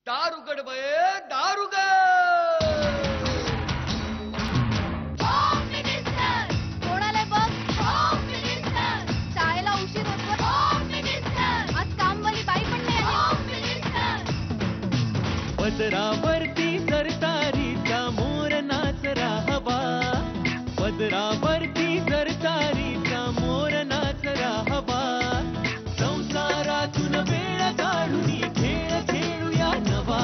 दार उघड बये, दार उघड. होम मिनिस्टर कोणाला बघ. होम मिनिस्टर शाळेला उशीर होतो. होम मिनिस्टर आज कामवाली बाई पण नाही आली. होम मिनिस्टर पदरावरती सरतारीचा मोर नाचरा हवा. पदरावरती सरतारीचा मोर नाचरा हवा. संसारातून वेळ काढून खेळ खेळूया नवा.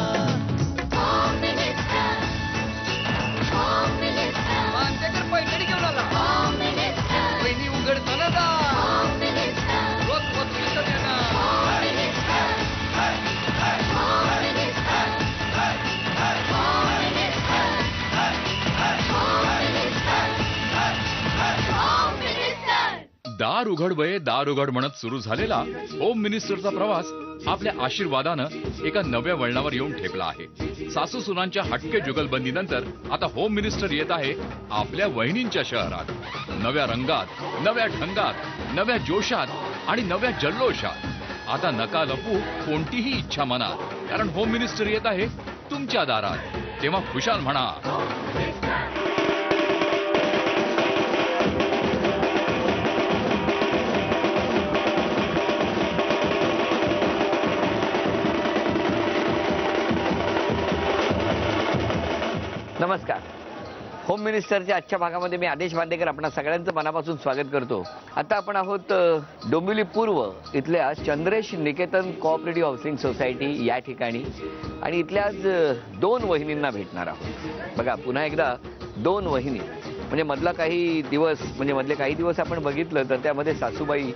होम मिनिस्टर होम मिनिस्टर मांजकर पैठणी घेऊन आला. होम मिनिस्टर वहिनी उघडताना जा. होम मिनिस्टर रोज वस्तूचं देणार. Home minister home minister home minister home minister home minister. दार उघड बये, दार उघड म्हणत सुरू झालेला होम मिनिस्टरचा प्रवास आपल्या आशीर्वादानं एका नव्या वळणावर येऊन ठेपला आहे. सासू सुनांच्या हटके जुगलबंदीनंतर आता होम मिनिस्टर येत आहे आपल्या वहिनींच्या शहरात. नव्या रंगात, नव्या ढंगात, नव्या जोशात आणि नव्या जल्लोषात. आता नका लपू कोणतीही इच्छा मनात, कारण होम मिनिस्टर येत आहे तुमच्या दारात. तेव्हा खुशाल म्हणा. नमस्कार. होम मिनिस्टरच्या आजच्या भागामध्ये मी आदेश बांदेकर आपणा सगळ्यांचं मनापासून स्वागत करतो. आता आपण आहोत डोंबिवली पूर्व इथल्या Chandresh Niketan cooperative housing society या ठिकाणी आणि इथल्या आज 2 वहिनींना भेटणार आहोत. बघा, पुन्हा एकदा 2 वहिनी म्हणजे मधले काही दिवस आपण बघितलं तर त्यामध्ये सासूबाई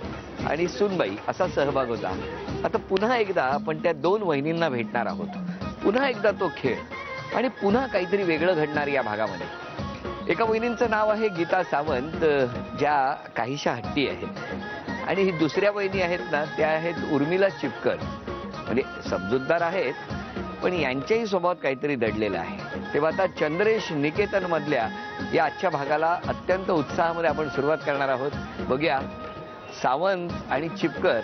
आणि सूनबाई असा सहभाग होता. आता पुन्हा एकदा आपण त्या 2 वहिनींना भेटणार आहोत. पुन्हा एकदा तो खेळ आणि पुन्हा काहीतरी वेगळं घडणार या भागामध्ये. एका वहिनींचं नाव आहे गीता सावंत, ज्या काहीशा हट्टी आहेत आणि ही दुसऱ्या वहिनी आहेत ना, त्या आहेत उर्मिला चिपकर. म्हणजे समजूतदार आहेत पण यांच्याही स्वभावात काहीतरी दडलेलं आहे. तेव्हा आता चंद्रेश निकेतन मधल्या या आजच्या भागाला अत्यंत उत्साहामध्ये आपण सुरुवात करणार आहोत. बघूया सावंत आणि चिपकर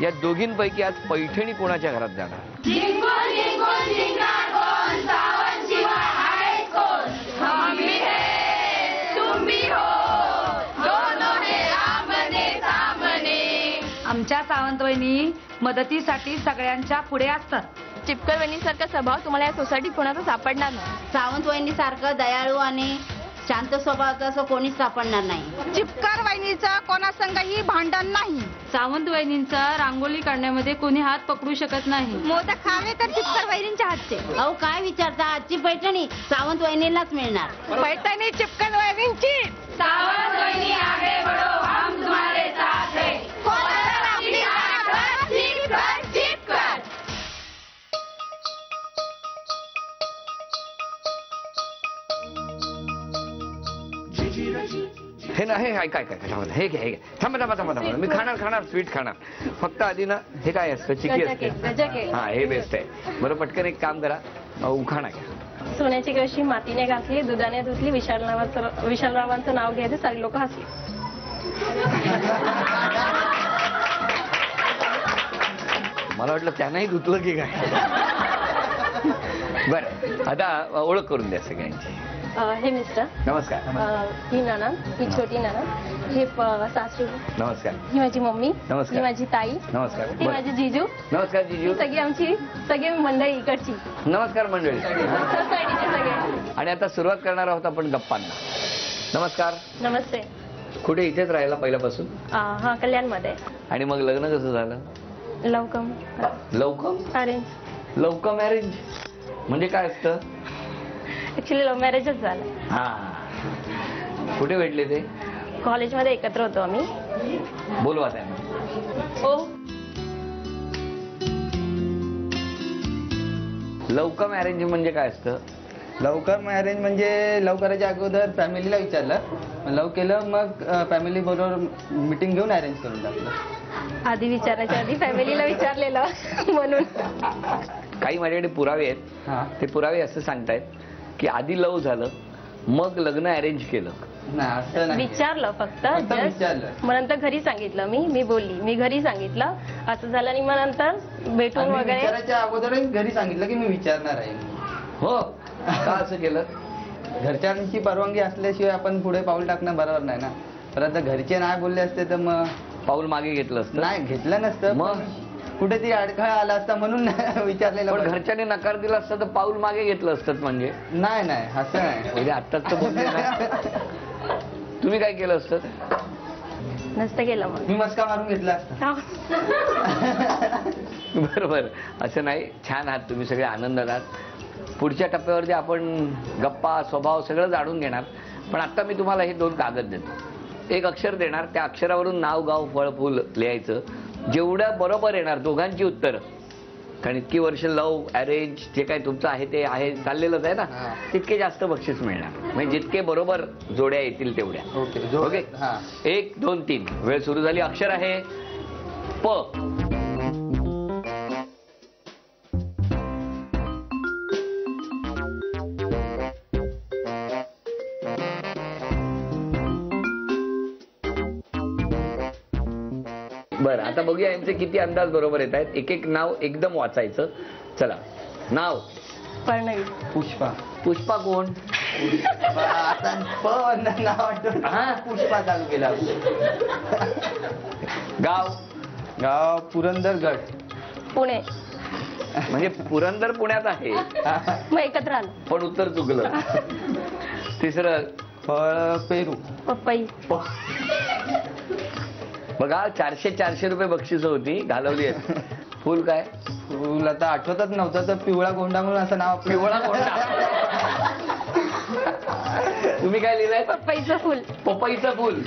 या दोघींपैकी आज पैठणी कोणाच्या घरात जाणार. आमच्या सावंतवहिनी मदतीसाठी सगळ्यांच्या पुढे असतात. चिपकर वहिनीसारखा स्वभाव तुम्हाला या सोसायटीत कोणाचा सापडणार नाही. सावंत वहिनीसारखं दयाळू आणि शांत स्वभावाचं असं कोणीच सापडणार नाही. चिपकर वहिनीचं कोणासंगही भांडण नाही. सावंत वहिनींचा रांगोळी काढण्यामध्ये कोणी हात पकडू शकत नाही. मोदक खावे तर चिपकर वहिनींच्या हातचे. अहो काय विचारता, आजची पैठणी सावंत वहिनीलाच मिळणार. पैठणी चिपकर वहिनींची. सावंत वहिनी आगे बढो, हम तुम्हारे साथ हैं. हे ना, हे काय हे घे, थांबा, मी खाणार स्वीट खाणार. फक्त आधी ना हे काय असतं, चिकी असते. हा, हे बेस्ट आहे. बरं, पटकन एक काम करा, उखाणा घ्या. सोन्याची कळशी मातीने घातली, दुधाने धुतली, विशालरावांचं नाव घ्यायचं, सगळे लोक हसले. मला वाटलं त्यांनाही धुतलं की काय. बरं, आता ओळख करून द्या सगळ्यांची. हे मिस्टर नमस्कार. ही ननंद, ही छोटी ननंद, हे सासू नमस्कार. ही माझी मम्मी, नमस्कार. ही माझी ताई नमस्कार. ही माझी जिजू. नमस्कार जिजू. सगळी मंडळी इकडची. नमस्कार मंडळी. सोसायटीचे सगळे. आणि आता सुरुवात करणार आहोत आपण गप्पांना. नमस्कार. नमस्ते. कुठे इथेच राहिला पहिल्यापासून? हा, कल्याणमध्ये. आणि मग लग्न कसं झालं? लवकम अरेंज. लवकम मॅरेज म्हणजे काय असतं? ऍक्च्युली लव्ह मॅरेजच झालं. हा, कुठे भेटले ते? कॉलेजमध्ये एकत्र होतो आम्ही. बोलवा त्यांना. हो. लवकम मॅरेज म्हणजे काय असतं? लवकर मॅरेज म्हणजे लवकराच्या अगोदर फॅमिलीला विचारलं, लव केलं, मग फॅमिली बरोबर मीटिंग घेऊन अरेंज करून टाकलं. आधी विचारायच्या आधी फॅमिलीला विचारलेलं म्हणून. काही माझ्याकडे पुरावे आहेत. ते पुरावे असं सांगतायत की आधी लव झालं, मग लग्न अरेंज केलं? नाही असं नाही. विचारलं फक्त फक्त just. विचारलं. मग नंतर घरी सांगितलं मी बोलली मी घरी सांगितलं असं झालं आणि मग नंतर भेटून आणि वगैरे विचारायच्या अगोदरच घरी सांगितलं की मी विचारणार आहे. हो, का असं केलं? घरच्यांची परवानगी असल्याशिवाय आपण पुढे पाऊल टाकणं बरोबर नाही ना. तर आता घरचे नाही बोलले असते तर मग पाऊल मागे घेतलं असतं? नाही घेतलं नसतं. मग? पण कुठेतरी अडथळा आला असता म्हणून विचारलेलं पण बरं. घरच्यांनी नकार दिला असता तर पाऊल मागे घेतलं असतं म्हणजे? नाही नाही असं नाही. म्हणजे आत्ताच तर बोलले ना. तुम्ही काय केलं असतं? नसतं केलं मग मी मस्का मारून घेतला असता. बरोबर, असं नाही. छान आहात तुम्ही, सगळे आनंदात आहात. पुढच्या टप्प्यावरती आपण गप्पा स्वभाव सगळं जाणून घेणार. पण आता मी तुम्हाला हे 2 कागद देतो. एक अक्षर देणार, त्या अक्षरावरून नाव गाव फळ फुल लिहायचं. जेवढं बरोबर येणार दोघांची उत्तर, कारण इतकी वर्ष लव्ह अरेंज जे काय तुमचं आहे ते आहे चाललेलंच आहे ना, तितके जास्त बक्षीस मिळणार. म्हणजे जितके बरोबर जोड्या येतील तेवढ्या. ओके, 1 2 3 वेळ सुरू झाली. अक्षर आहे प. बरं, आता बघूया यांचे किती अंदाज बरोबर येत आहेत. एक एक नाव एकदम वाचायचं. चला, नाव प्रणवी. पुष्पा. पुष्पा कोण? आता नाव आठवलं. हा, पुष्पा चालू केला. गाव? गाव पुरंदरगड. पुणे. म्हणजे पुरंदर पुण्यात आहे मग एकत्र आलं. पण उत्तर चुकलं. तिसरं फळ पेरू. पपई. बघा, 400 रुपये बक्षीस होती, घालवली आहेत. फुल काय? फुल आता आठवतच नव्हतं तर पिवळा गोंडा म्हणून असं नाव. पिवळा कोणता? तुम्ही काय लिहिलंय? पपईचं फुल. पपईचं फुल.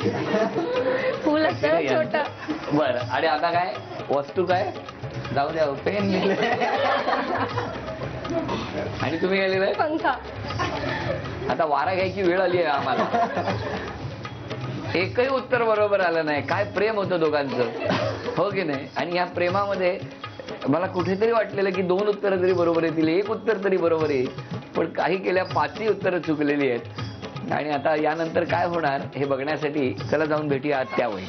फुल असतं छोटं. बरं, आणि आता काय वस्तू काय? जाऊ द्या, पेन लिहिले. आणि तुम्ही काय लिहिलंय? पंखा. आता वारा घ्यायची वेळ आली आहे आम्हाला. एकही उत्तर बरोबर आलं नाही. काय प्रेम होतं दोघांचं, हो की नाही? आणि या प्रेमामध्ये मला कुठेतरी वाटलेलं की 2 उत्तरं तरी बरोबर येतील, 1 उत्तर तरी बरोबर येईल. पण काही केल्या 5ही उत्तरं चुकलेली आहेत. आणि आता यानंतर काय होणार हे बघण्यासाठी चला जाऊन भेटूया त्यावेळी.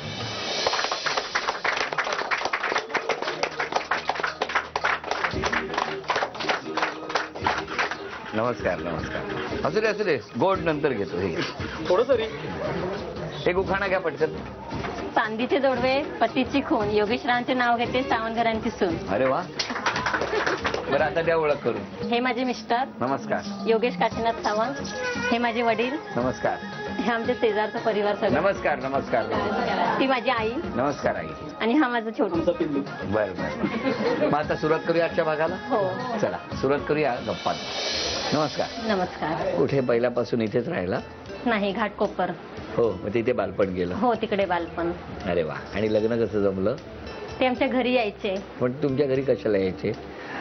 नमस्कार नमस्कार. असू दे गोड नंतर घेतो. हे थोडं तरी एक उखाणा घ्या पटकन. चांदीचे जोडवे पतीची खून, योगेश्वरांचे नाव घेते सावंतघरांची सून. अरे वा. बरं, आता त्या ओळख करून. हे माझे मिस्टर नमस्कार. योगेश काशीनाथ सावंत. हे माझे वडील. नमस्कार. हे आमचे शेजारचा परिवार सगळं. नमस्कार नमस्कार नमस्कार. ती माझी आई. नमस्कार आई. आणि हा माझा छोटू. बरं बरं. मग आता सुरुवात करूया आजच्या भागाला. हो. चला सुरुवात करूया गप्पा. नमस्कार. नमस्कार. कुठे पहिल्यापासून इथेच राहिला? नाही, घाटकोपर. हो, मग तिथे बालपण गेलं. हो, तिकडे बालपण. अरे वा. आणि लग्न कसं जमलं? ते आमच्या घरी यायचे. पण तुमच्या घरी कशाला यायचे?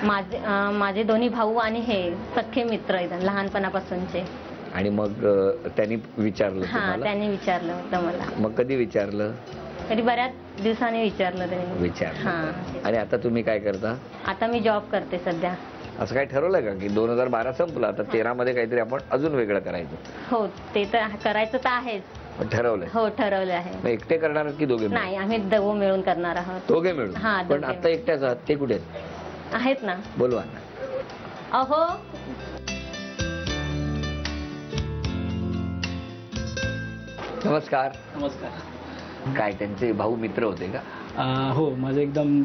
माझे दोन्ही भाऊ आणि हे सख्खे मित्र लहानपणापासूनचे. आणि मग त्यांनी विचारलं हा, तुम्हाला? त्यांनी विचारलं होतं मला. मग कधी विचारलं? तरी बऱ्याच दिवसांनी विचारलं त्यांनी. विचारलं. हा. आणि आता तुम्ही काय करता? आता मी जॉब करते सध्या. असं काय ठरवलंय का की 2012 संपला आता 13 मध्ये काहीतरी आपण अजून वेगळं करायचं? हो, ते तर करायचं तर आहेच. ठरवलंय? हो, ठरवलं आहे. मग एकटे करणार की दोघे? नाही, आम्ही दोघं मिळून करणार आहोत. दोघे मिळून? हा. पण आता एकट्याच आहात, ते कुठे आहेत ना? बोलवा. अहो, नमस्कार. नमस्कार. काय त्यांचे भाऊ मित्र होते का? हो, माझे एकदम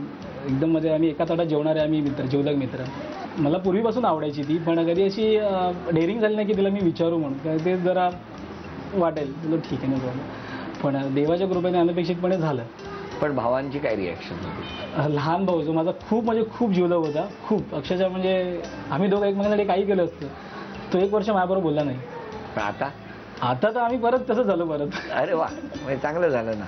म्हणजे आम्ही एका ताटात जेवणारे आम्ही मित्र, जिवलग मित्र. मला पूर्वीपासून आवडायची ती, पण कधी अशी डेअरिंग झाली नाही की तिला मी विचारू म्हणून. ते जरा वाटेल तुला ठीक आहे ना. पण देवाच्या कृपेने अनपेक्षितपणे झालं. पण भावांची काय रिॲक्शन होती? लहान भाऊ जो माझा खूप म्हणजे खूप जीवलग होता, खूप. अक्षरशः म्हणजे आम्ही दोघं एकमेकांसाठी काही केलं असतं. तो 1 वर्ष माझ्याबरोबर बोलला नाही. पण आता तर आम्ही परत तसं झालं परत. अरे वा, म्हणजे चांगलं झालं ना.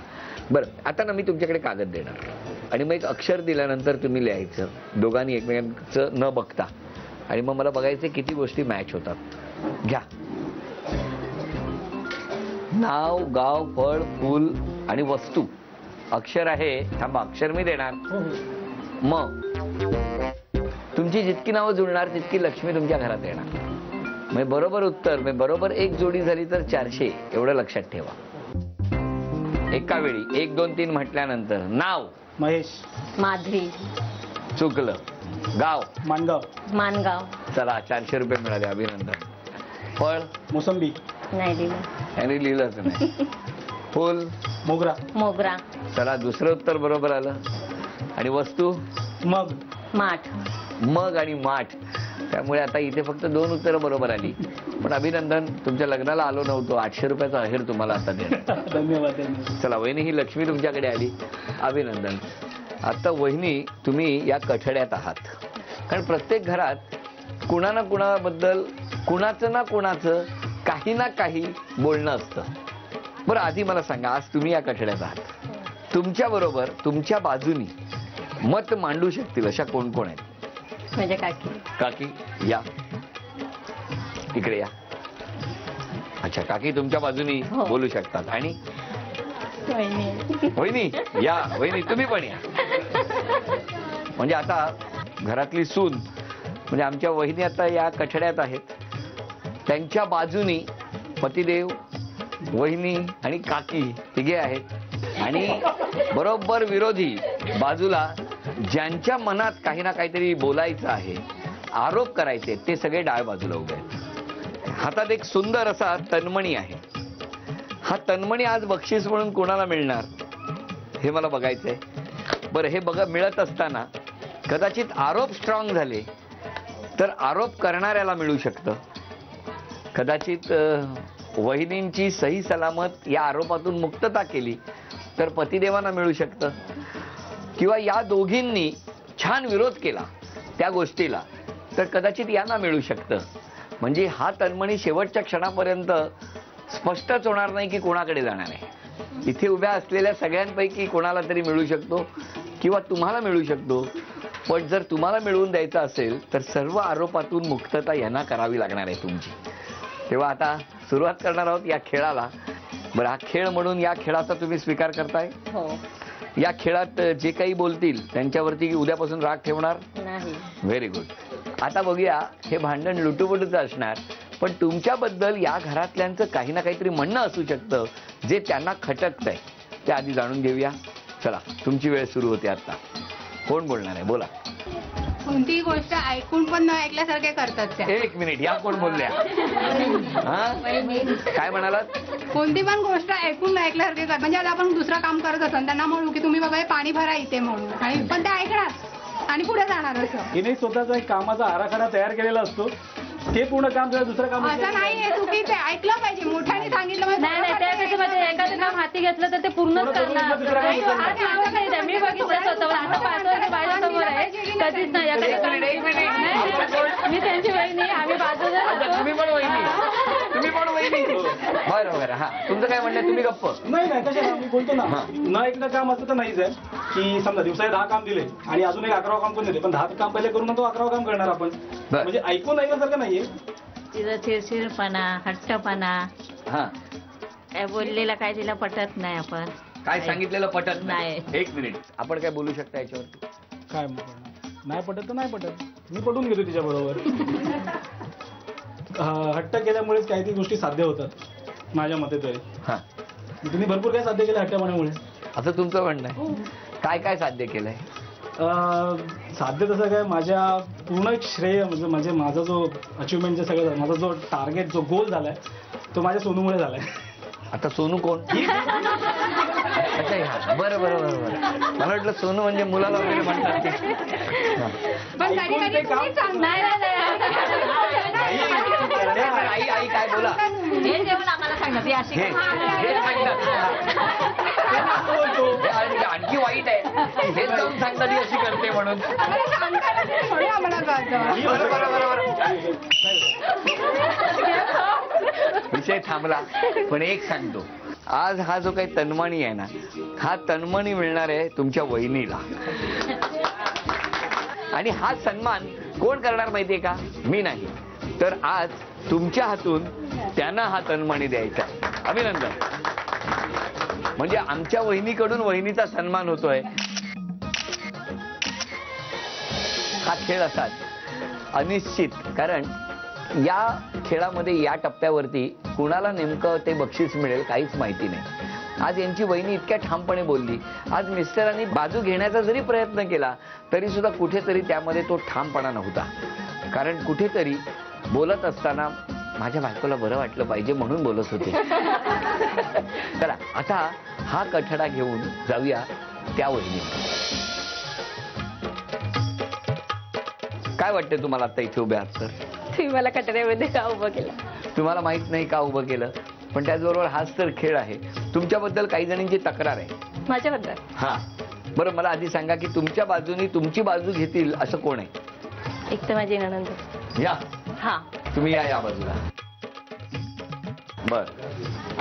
बरं, आता ना मी तुमच्याकडे कागद देणार आणि मग एक अक्षर दिल्यानंतर तुम्ही लिहायचं दोघांनी एकमेकांचं न बघता. आणि मग मला बघायचं किती गोष्टी मॅच होतात. घ्या. नाव गाव फळ फूल आणि वस्तू. अक्षर आहे, थांबा, अक्षर मी देणार. मग तुमची जितकी नावं जुळणार तितकी लक्ष्मी तुमच्या घरात येणार. म्हणजे बरोबर उत्तर, म्हणजे बरोबर एक जोडी झाली तर 400, एवढं लक्षात ठेवा. एका वेळी 1 2 3 म्हटल्यानंतर नाव महेश. माधवी. चुकलं. गाव माणगाव. मानगाव. चला 400 रुपये मिळाले, अभिनंदन. फळ मोसंबी. नाही दिलं. यांनी लिहिलंच नाही. फुल मोगरा. मोगरा. चला दुसरं उत्तर बरोबर आलं. आणि वस्तू मग. माठ. मग आणि माठ. त्यामुळे आता इथे फक्त 2 उत्तरं बरोबर आली. पण अभिनंदन, तुमच्या लग्नाला आलो नव्हतो, 800 रुपयाचा अहेर तुम्हाला आता द्या. धन्यवाद धन्यवाद. चला वहिनी, ही लक्ष्मी तुमच्याकडे आली. अभिनंदन. आता वहिनी, तुम्ही या कठड्यात आहात, कारण प्रत्येक घरात कुणा ना कुणाबद्दल, कुणाचं ना कुणाचं काही ना काही बोलणं असतं. बरं आधी मला सांगा, आज तुम्ही या कठड्यात आहात, तुमच्या बरोबर तुमच्या बाजूनी मत मांडू शकतील अशा कोण कोण आहेत? म्हणजे काकी. काकी या इकडे या. अच्छा, काकी तुमच्या बाजूनी हो. बोलू शकतात. आणि वहिनी. वहिनी या. वहिनी तुम्ही पण या. म्हणजे आता घरातली सून म्हणजे आमच्या वहिनी आता या कठड्यात आहेत, त्यांच्या बाजूनी पतिदेव, वहिनी आणि काकी तिघे आहेत. आणि बरोबर विरोधी बाजूला ज्यांच्या मनात काही ना काहीतरी बोलायचं आहे, आरोप करायचे, ते सगळे डाव्या बाजूला उभे आहेत. हातात एक सुंदर असा तन्मणी आहे. हा तन्मणी आज बक्षीस म्हणून कोणाला मिळणार हे मला बघायचंय. बरं, हे मिळत असताना कदाचित आरोप स्ट्रॉंग झाले तर आरोप करणाऱ्याला मिळू शकतं. कदाचित वहिनींची सही सलामत या आरोपातून मुक्तता केली तर पतिदेवांना मिळू शकतं. किंवा या दोघींनी छान विरोध केला त्या गोष्टीला तर कदाचित यांना मिळू शकतं. म्हणजे हा तन्मणी शेवटच्या क्षणापर्यंत स्पष्टच होणार नाही की कोणाकडे जाणार आहे. इथे उभ्या असलेल्या सगळ्यांपैकी कोणाला तरी मिळू शकतो किंवा तुम्हाला मिळू शकतो. पण जर तुम्हाला मिळवून द्यायचं असेल तर सर्व आरोपातून मुक्तता यांना करावी लागणार आहे तुमची. तेव्हा आता सुरुवात करणार आहोत या खेळाला. बरं, हा खेळ म्हणून या खेळाचा तुम्ही स्वीकार करताय? हो. या खेळात जे काही बोलतील त्यांच्यावरती उद्यापासून राग ठेवणार नाही. Very good. आता बघूया, हे भांडण लुटूपुटूचं असणार, पण तुमच्याबद्दल या घरातल्यांचं काही ना काहीतरी म्हणणं असू शकतं जे त्यांना खटकतंय. ते आधी जाणून घेऊया. चला, तुमची वेळ सुरू होते आता. कोण बोलणार आहे? बोला. कोणतीही गोष्ट ऐकून पण न ऐकल्यासारखे करतात त्या. 1 मिनिट, या कोण बोलल्या? हा, काय म्हणालात? कोणती पण गोष्ट ऐकून न ऐकल्यासारखे करतात. म्हणजे आता आपण दुसरं काम करत असतो त्यांना म्हणू की तुम्ही बघा हे पाणी भरा इथे म्हणून, आणि पण ते ऐकणार आणि पुढे जाणार. असं हिने स्वतःचा एक कामाचा आराखडा तयार केलेला असतो, ते पूर्ण काम झालं, दुसरं काम असं नाही, हे चुकीचं आहे. ऐकलं पाहिजे, मोठ्याने सांगितलं म्हणजे नाही नाही, त्यापेक्षा म्हणजे एखादं काम हाती घेतलं तर ते पूर्णच करणार. नाही, तो हात लावत नाही त्या. मी बघितलं स्वतःवर. आता 5 वर्ष माझ्यासमोर आहे, कधीच नाही एखादं काम. नाही, मी त्यांची वहिनी, आम्ही बाजूला राहतो. तुम्ही पण वहिनी. बरं बरं. हा, तुमचं काय म्हणणं? तुम्ही गप्प. नाही नाही, कशाला मी बोलतो ना, न ऐकणं काम असं तर नाहीच आहे की समजा दिवसाला 10 काम दिले आणि अजून एक 11वं काम पण दिले, पण 10 काम पहिले करून तो 11वं काम करणार आपण. म्हणजे ऐकून ऐकण्यासारखं नाहीये. तिचा चिरचिरपणा, हट्टपणा, हा, काय बोललेला काय तिला पटत नाही. आपण काय सांगितलेलं पटत नाही. 1 मिनिट, आपण काय बोलू शकता याच्यावरती? काय नाही पटत तर नाही पटत, मी पटून घेतो तिच्या बरोबर. हट्ट केल्यामुळेच काही गोष्टी साध्य होतात माझ्या मते तरी. हा, तुम्ही भरपूर काय साध्य केलं हट्टपणामुळे. असं तुमचं म्हणणं आहे? काय काय साध्य केलंय? साध्य तसं काय, माझ्या पूर्ण एक श्रेय म्हणजे माझा जो अचिव्हमेंट जे सगळं, माझा जो टार्गेट, जो गोल झालाय तो माझ्या सोनूमुळे झालाय. आता सोनू कोण? अच्छा, बरं बरं बरं बरं. मला वाटलं सोनू म्हणजे मुलाला वगैरे म्हणतात ते. पण कधी कधी तुम्ही सांगणार. आई आई काय बोला? हे जेवण आम्हाला सांगणार, ती अशी हे आणखी वाईट आहे, हेच जाऊन सांगतात ही अशी करते म्हणून. विषय थांबला. पण एक सांगतो, आज हा जो काही तन्मणी आहे ना, हा तन्मणी मिळणार आहे तुमच्या वहिनीला. आणि हा सन्मान कोण करणार माहितीये का? मी नाही, तर आज तुमच्या हातून त्यांना हा तन्मणी द्यायचा. अभिनंदन. म्हणजे आमच्या वहिनीकडून वहिनीचा सन्मान होतोय. हा खेळ असाच अनिश्चित, कारण या खेळामध्ये या टप्प्यावरती कुणाला नेमकं ते बक्षीस मिळेल काहीच माहिती नाही. आज यांची वहिनी इतक्या ठामपणे बोलली. आज मिस्टरांनी बाजू घेण्याचा जरी प्रयत्न केला तरी सुद्धा कुठेतरी त्यामध्ये तो ठामपणा नव्हता. कारण कुठेतरी बोलत असताना माझ्या बायकोला बरं वाटलं पाहिजे म्हणून बोलत होते. चला आता हा कठडा घेऊन जाऊया त्या वहिनी. काय वाटतं तुम्हाला आता इथे उभे आहात तर? तुम्ही मला कटड्यामध्ये का उभं केलं? तुम्हाला माहित नाही का उभं केलं, पण त्याचबरोबर हाच तर खेळ आहे. तुमच्याबद्दल काही जणांची तक्रार आहे. माझ्याबद्दल? हा बरं, मला आधी सांगा की तुमच्या बाजूनी तुमची बाजू घेतील असं कोण आहे? एक तर माझी नणंद. या हा. तुम्ही या बाजूला. बर,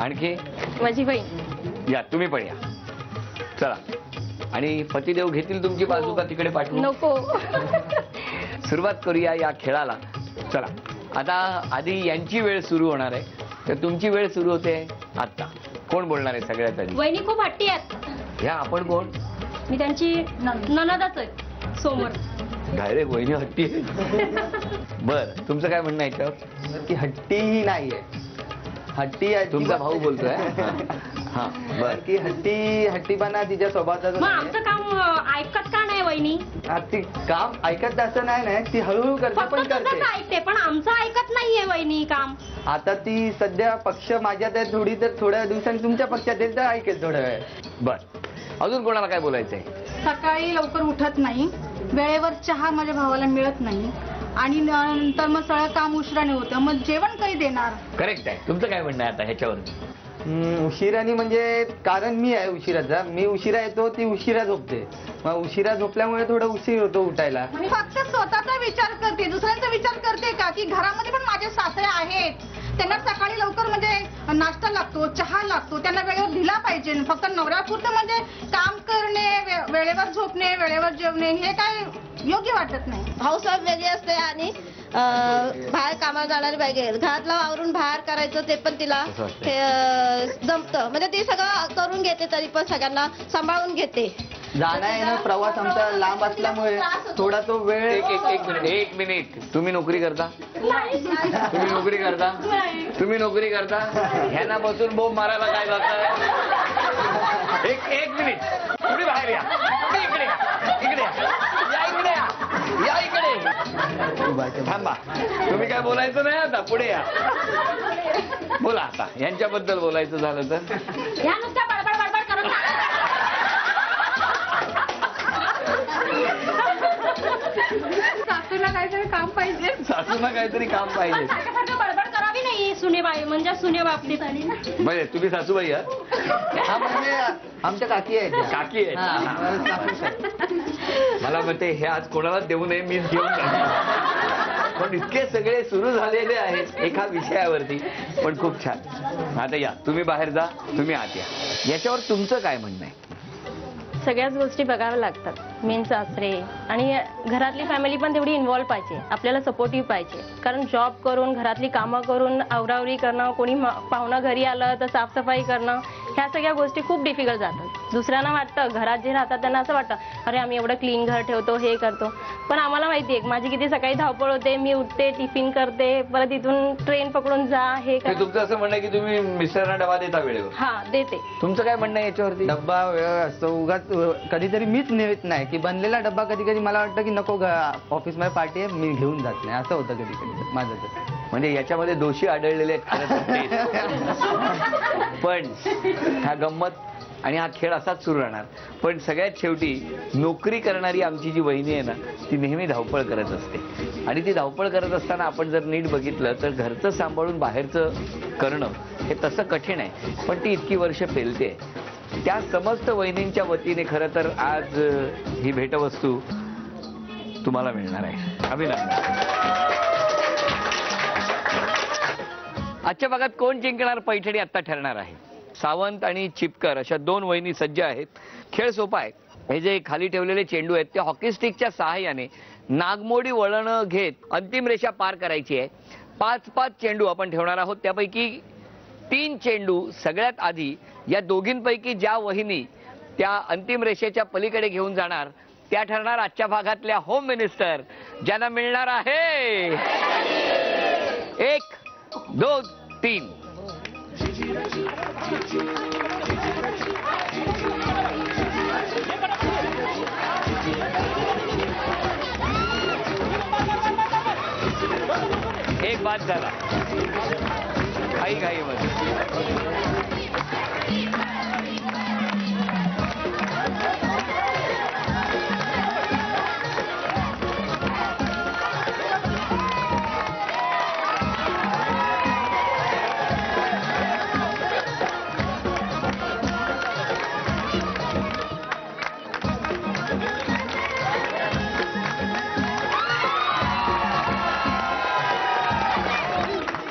आणखी? माझी बहीण. या तुम्ही पण या. चला, आणि पतिदेव घेतील तुमची बाजू का तिकडे पाठवू? नको. सुरुवात करूया या खेळाला. चला, आता आधी यांची वेळ सुरू होणार आहे, तर तुमची वेळ सुरू होते आता. कोण बोलणार आहे सगळ्यात आधी? वहिनी खूप हट्टी आहेत. या आपण कोण? मी त्यांची नणंदच आहे, सोमर. डायरेक्ट वहिनी हट्टी आहे. बर, तुमचं काय म्हणणं आहे याच्यावर? की हट्टी ही नाहीये. हट्टी आहे तुमचा भाऊ बोलतोय. हा बर, की हट्टीपणा तिच्या स्वभावाचा मग आमचं काम ऐकत का नाही वहिनी? ती काम ऐकत असं नाही, ती हळूहळू करते फक्त पण तुझंच करते. ऐकते, पण आमचं ऐकत नाहीये वहिनी काम. आता ती सध्या पक्ष माझ्यात आहे थोडी, तर थोड्या दिवसांनी तुमच्या पक्षात येईल तर ऐकेल थोड्या वेळ. बर, अजून कोणाला काय बोलायचंय? सकाळी लवकर उठत नाही, वेळेवर चहा माझ्या भावाला मिळत नाही, आणि नंतर मग सगळं काम उशिराने होतं. मग जेवण कधी देणार? करेक्ट आहे. तुमचं काय म्हणणं आहे आता ह्याच्यावर? उशिराने म्हणजे कारण मी आहे उशिराचा. मी उशिरा येतो, ती उशिरा झोपते. मग उशिरा झोपल्यामुळे थोडं उशीर होतो उठायला. मी फक्त स्वतःचा विचार करते, दुसऱ्यांचा विचार करते का? की घरामध्ये पण माझे सासरे आहेत, त्यांना सकाळी लवकर म्हणजे नाश्ता लागतो, चहा लागतो, त्यांना वेळेवर दिला पाहिजे. फक्त नवऱ्यापुरतं म्हणजे काम करणे, वेळेवर झोपणे, वेळेवर जेवणे हे काय योग्य वाटत नाही. भाऊसाहेब वेगळी असते आणि बाहेर कामाला जाणारी पाहिजे. घरातलं वावरून बाहेर करायचं ते पण तिला जमतं. म्हणजे ती सगळं करून घेते, तरी पण सगळ्यांना सांभाळून घेते. जाणं येणं प्रवास आमचा लांब असल्यामुळे थोडा तो वेळ. एक मिनिट. तुम्ही नोकरी करता? तुम्ही नोकरी करता? तुम्ही नोकरी करता? ह्यांना बसून बोंब मारायला काय जातं? एक मिनिट. तुम्ही बाहेर या. तुम्ही इकडे या. इकडे या. इकडे या इकडे. थांबा. तुम्ही काय बोलायचं नाही आता, पुढे या. बोला आता. यांच्याबद्दल बोलायचं झालं तर? ह्या नुसत्या बडबड बडबड करत सासूला काहीतरी काम पाहिजे. सासूला काहीतरी काम पाहिजे. बडबड करावी नाही. सुनेबाई म्हणजे सुने बापली झाली ना. म्हणजे तुम्ही सासूबाई आहात? हा म्हणजे आमच्या काकी आहेत. काकी आहेत. मला म्हणते हे आज कोणाला देऊ नये, मीच घेऊन जातो. पण इतके सगळे सुरू झालेले आहेत एका विषयावरती. पण खूप छान. आता या, तुम्ही बाहेर जा, तुम्ही आत या. याच्यावर तुमचं काय म्हणणं आहे? सगळ्याच गोष्टी बघाव्या लागतात. मेन सासरे आणि घरातली फॅमिली पण तेवढी इन्व्हॉल्व पाहिजे, आपल्याला सपोर्टिव्ह पाहिजे. कारण जॉब करून, घरातली कामं करून, आवरावरी करणं, कोणी पाहुणा घरी आलं तर साफसफाई करणं, ह्या सगळ्या गोष्टी खूप डिफिकल्ट जातात. दुसऱ्यांना वाटतं, घरात जे राहतात त्यांना असं वाटतं अरे आम्ही एवढं क्लीन घर ठेवतो, हे करतो. पण आम्हाला माहिती आहे माझी किती सकाळी धावपळ होते. मी उठते, टिफिन करते, परत इथून ट्रेन पकडून जा, हे कर. तुमचं असं म्हणणं की तुम्ही मिस्टरांना डबा देता वेळेवर? हा, देते. तुमचं काय म्हणणं आहे याच्यावरती? डब्बा वेळ असतो. उगाच कधीतरी मीच नेत नाही की बनलेला डब्बा. कधी कधी मला वाटतं की नको, ऑफिसमध्ये पार्टी आहे, मी घेऊन जात नाही. असं होतं कधी कधी माझं तर. म्हणजे याच्यामध्ये दोषी आढळलेले आहेत पण हा गंमत आणि हा खेळ असाच सुरू राहणार. पण सगळ्यात शेवटी नोकरी करणारी आमची जी वहिनी आहे ना, ती नेहमी धावपळ करत असते. आणि ती धावपळ करत असताना आपण जर नीट बघितलं तर घरचं सांभाळून बाहेरचं करणं हे तसं कठीण आहे. पण ती इतकी वर्ष पेलते. त्या समस्त वहिनींच्या वतीने खरं तर आज ही भेटवस्तू तुम्हाला मिळणार आहे. अभिनंदन. आजच्या भागात कोण जिंकणार पैठणी आत्ता ठरणार आहे. सावंत आणि चिपकर अशा दोन वहिनी सज्ज आहेत. खेळ सोपा आहे. हे जे खाली ठेवलेले चेंडू आहेत ते हॉकी स्टिकच्या सहाय्याने नागमोडी वळण घेत अंतिम रेषा पार करायची आहे. 5-5 चेंडू आपण ठेवणार आहोत. त्यापैकी 3 चेंडू सगळ्यात आधी या दोघींपैकी ज्या वहिनी त्या अंतिम रेषेच्या पलीकडे घेऊन जाणार त्या ठरणार आजच्या भागातल्या होम मिनिस्टर, ज्यांना मिळणार आहे 3. एक बाद झाला घाईमध्ये.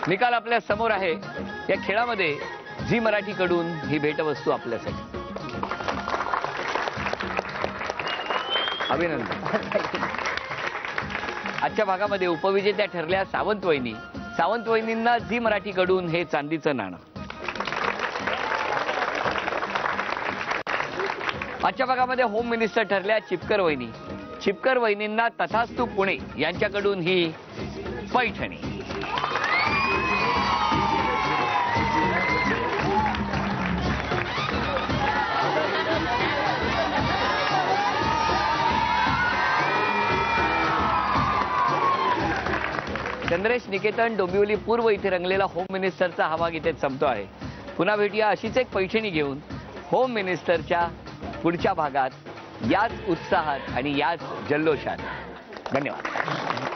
निकाल आपल्या समोर आहे. या खेळामध्ये झी मराठीकडून ही भेटवस्तू आपल्यासाठी. अभिनंदन. आजच्या भागामध्ये उपविजेत्या ठरल्या सावंत वहिनी. सावंत वहिनींना झी मराठीकडून हे चांदीचं नाणं. आजच्या भागामध्ये होम मिनिस्टर ठरल्या चिपकर वहिनी. चिपकर वहिनींना तथास्तू पुणे यांच्याकडून ही पैठणी. चंद्रेश निकेतन डोंबिवली पूर्व इथे रंगलेला होम मिनिस्टरचा हा भाग इथेच संपतो आहे. पुन्हा भेटूया अशीच एक पैठणी घेऊन होम मिनिस्टरच्या पुढच्या भागात याच उत्साहात आणि याच जल्लोषात. धन्यवाद.